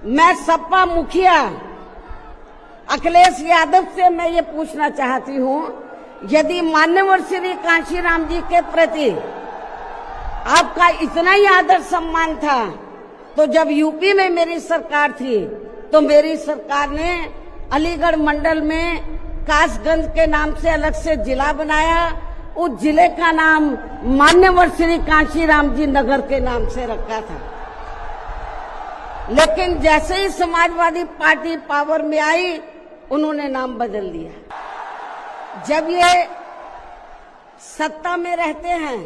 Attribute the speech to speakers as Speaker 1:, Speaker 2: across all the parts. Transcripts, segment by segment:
Speaker 1: मैं सपा मुखिया अखिलेश यादव से मैं ये पूछना चाहती हूँ, यदि मान्यवर श्री कांशीराम जी के प्रति आपका इतना ही आदर सम्मान था, तो जब यूपी में मेरी सरकार थी तो मेरी सरकार ने अलीगढ़ मंडल में कासगंज के नाम से अलग से जिला बनाया। उस जिले का नाम मान्यवर श्री कांशीराम जी नगर के नाम से रखा था। लेकिन जैसे ही समाजवादी पार्टी पावर में आई, उन्होंने नाम बदल दिया। जब ये सत्ता में रहते हैं,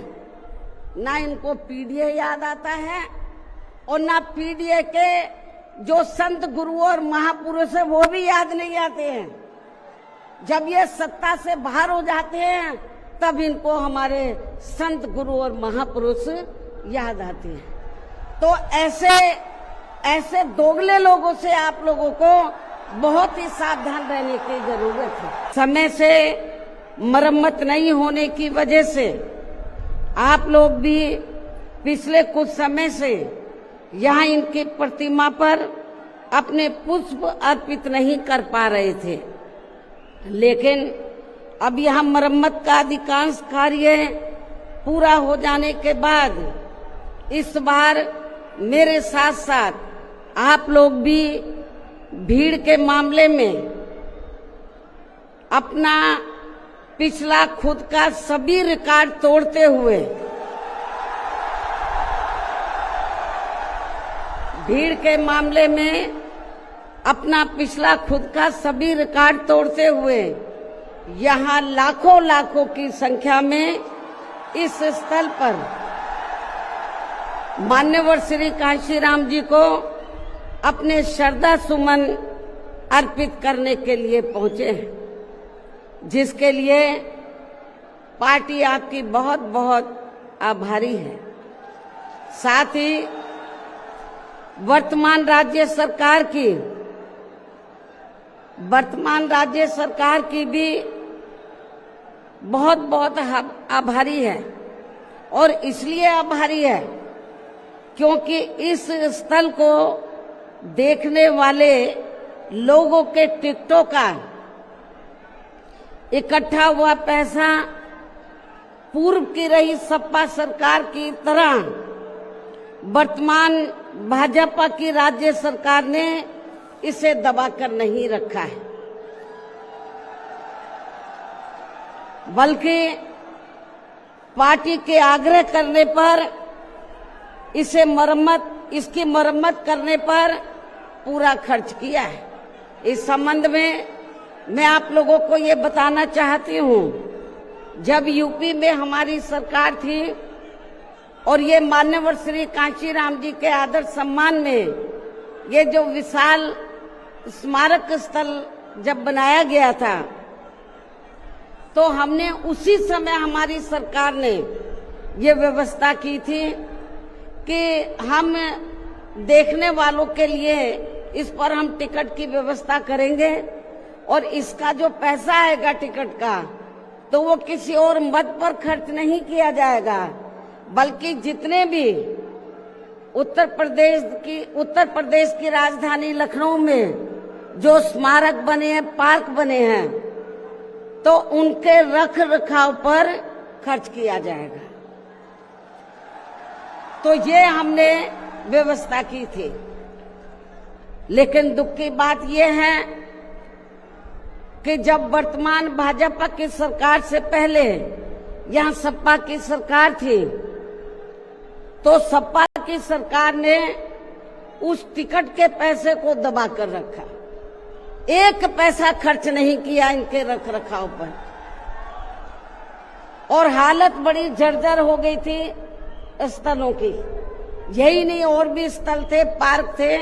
Speaker 1: ना इनको पीडीए याद आता है और ना पीडीए के जो संत गुरु और महापुरुष है वो भी याद नहीं आते हैं। जब ये सत्ता से बाहर हो जाते हैं, तब इनको हमारे संत गुरु और महापुरुष याद आते हैं। तो ऐसे दोगले लोगों से आप लोगों को बहुत ही सावधान रहने की जरूरत है। समय से मरम्मत नहीं होने की वजह से आप लोग भी पिछले कुछ समय से यहाँ इनकी प्रतिमा पर अपने पुष्प अर्पित नहीं कर पा रहे थे, लेकिन अब यहाँ मरम्मत का अधिकांश कार्य पूरा हो जाने के बाद इस बार मेरे साथ साथ आप लोग भी भीड़ के मामले में अपना पिछला खुद का सभी रिकॉर्ड तोड़ते हुए अपना पिछला खुद का सभी रिकॉर्ड तोड़ते हुए यहाँ लाखों की संख्या में इस स्थल पर मान्यवर श्री कांशीराम जी को अपने श्रद्धा सुमन अर्पित करने के लिए पहुंचे हैं, जिसके लिए पार्टी आपकी बहुत बहुत आभारी है। साथ ही वर्तमान राज्य सरकार की भी बहुत बहुत आभारी है। और इसलिए आभारी है क्योंकि इस स्थल को देखने वाले लोगों के टिकटों का इकट्ठा हुआ पैसा पूर्व की रही सपा सरकार की तरह वर्तमान भाजपा की राज्य सरकार ने इसे दबाकर नहीं रखा है, बल्कि पार्टी के आग्रह करने पर इसकी मरम्मत करने पर पूरा खर्च किया है। इस संबंध में मैं आप लोगों को ये बताना चाहती हूँ, जब यूपी में हमारी सरकार थी और ये मान्यवर श्री कांशीराम जी के आदर सम्मान में ये जो विशाल स्मारक स्थल जब बनाया गया था, तो हमने उसी समय हमारी सरकार ने ये व्यवस्था की थी कि हम देखने वालों के लिए इस पर हम टिकट की व्यवस्था करेंगे और इसका जो पैसा आएगा टिकट का, तो वो किसी और मद पर खर्च नहीं किया जाएगा, बल्कि जितने भी उत्तर प्रदेश की राजधानी लखनऊ में जो स्मारक बने हैं, पार्क बने हैं, तो उनके रख रखाव पर खर्च किया जाएगा। तो ये हमने व्यवस्था की थी। लेकिन दुख की बात यह है कि जब वर्तमान भाजपा की सरकार से पहले यहाँ सपा की सरकार थी, तो सपा की सरकार ने उस टिकट के पैसे को दबा कर रखा, एक पैसा खर्च नहीं किया इनके रख रखाव पर, और हालत बड़ी जर्जर हो गई थी स्थलों की। यही नहीं, और भी स्थल थे, पार्क थे,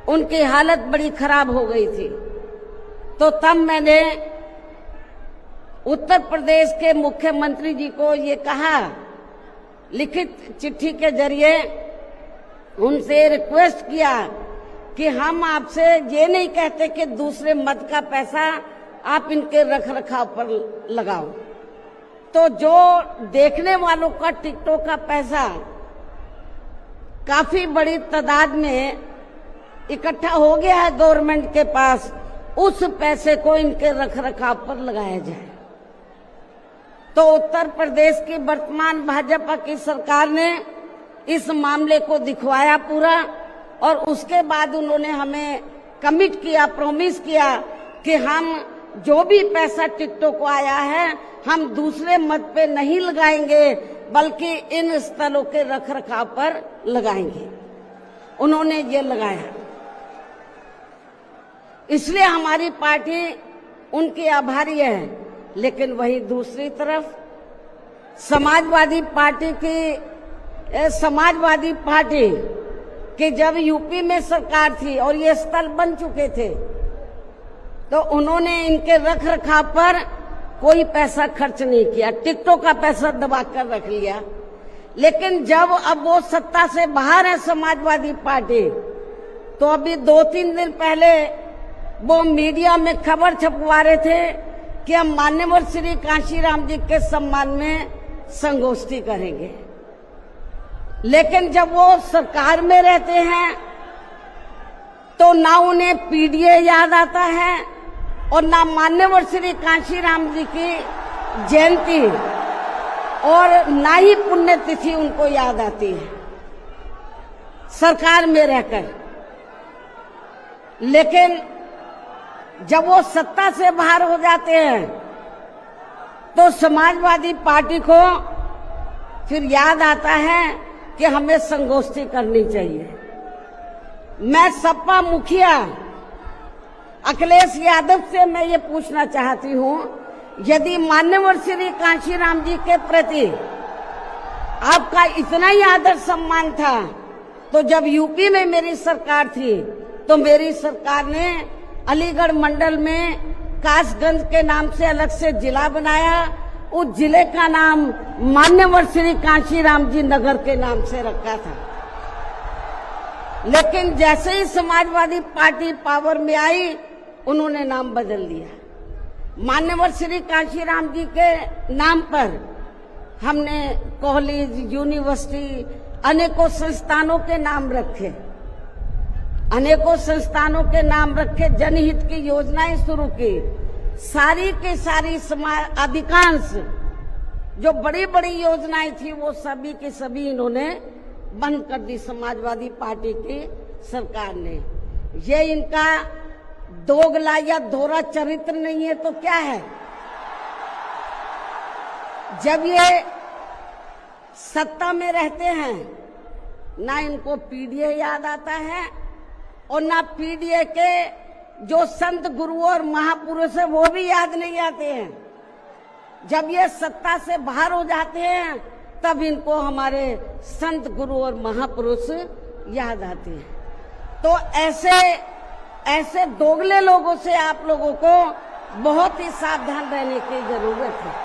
Speaker 1: उनकी हालत बड़ी खराब हो गई थी। तो तब मैंने उत्तर प्रदेश के मुख्यमंत्री जी को ये कहा, लिखित चिट्ठी के जरिए उनसे रिक्वेस्ट किया कि हम आपसे ये नहीं कहते कि दूसरे मद का पैसा आप इनके रख रखाव पर लगाओ, तो जो देखने वालों का टिकटों का पैसा काफी बड़ी तादाद में इकट्ठा हो गया है गवर्नमेंट के पास, उस पैसे को इनके रखरखाव पर लगाया जाए। तो उत्तर प्रदेश की वर्तमान भाजपा की सरकार ने इस मामले को दिखवाया पूरा, और उसके बाद उन्होंने हमें कमिट किया, प्रॉमिस किया कि हम जो भी पैसा टिकटों को आया है हम दूसरे मत पे नहीं लगाएंगे, बल्कि इन स्थलों के रखरखाव पर लगाएंगे। उन्होंने ये लगाया, इसलिए हमारी पार्टी उनकी आभारी है। लेकिन वही दूसरी तरफ समाजवादी पार्टी की जब यूपी में सरकार थी और ये स्थल बन चुके थे, तो उन्होंने इनके रखरखाव पर कोई पैसा खर्च नहीं किया, टिकटों का पैसा दबा कर रख लिया। लेकिन जब अब वो सत्ता से बाहर है समाजवादी पार्टी, तो अभी 2-3 दिन पहले वो मीडिया में खबर छपवा रहे थे कि हम मान्यवर श्री कांशीराम जी के सम्मान में संगोष्ठी करेंगे। लेकिन जब वो सरकार में रहते हैं तो ना उन्हें पीडीए याद आता है और ना मान्यवर श्री कांशीराम जी की जयंती और ना ही पुण्यतिथि उनको याद आती है सरकार में रहकर। लेकिन जब वो सत्ता से बाहर हो जाते हैं तो समाजवादी पार्टी को फिर याद आता है कि हमें संगोष्ठी करनी चाहिए। मैं सपा मुखिया अखिलेश यादव से मैं ये पूछना चाहती हूँ, यदि मान्यवर श्री कांशीराम जी के प्रति आपका इतना ही आदर सम्मान था, तो जब यूपी में मेरी सरकार थी तो मेरी सरकार ने अलीगढ़ मंडल में कासगंज के नाम से अलग से जिला बनाया, उस जिले का नाम मान्यवर श्री कांशीराम जी नगर के नाम से रखा था। लेकिन जैसे ही समाजवादी पार्टी पावर में आई, उन्होंने नाम बदल दिया। मान्यवर श्री कांशीराम जी के नाम पर हमने कॉलेज, यूनिवर्सिटी, अनेकों संस्थानों के नाम रखे, अनेकों संस्थानों के नाम रखे, जनहित की योजनाएं शुरू की। सारी के सारी अधिकांश जो बड़ी बड़ी योजनाएं थी वो सभी के सभी इन्होंने बंद कर दी समाजवादी पार्टी की सरकार ने। ये इनका दोगला या दोहरा चरित्र नहीं है तो क्या है? जब ये सत्ता में रहते हैं ना इनको पीडीए याद आता है और ना पीडीए के जो संत गुरु और महापुरुष है वो भी याद नहीं आते हैं। जब ये सत्ता से बाहर हो जाते हैं तब इनको हमारे संत गुरु और महापुरुष याद आते हैं। तो ऐसे दोगले लोगों से आप लोगों को बहुत ही सावधान रहने की जरूरत है।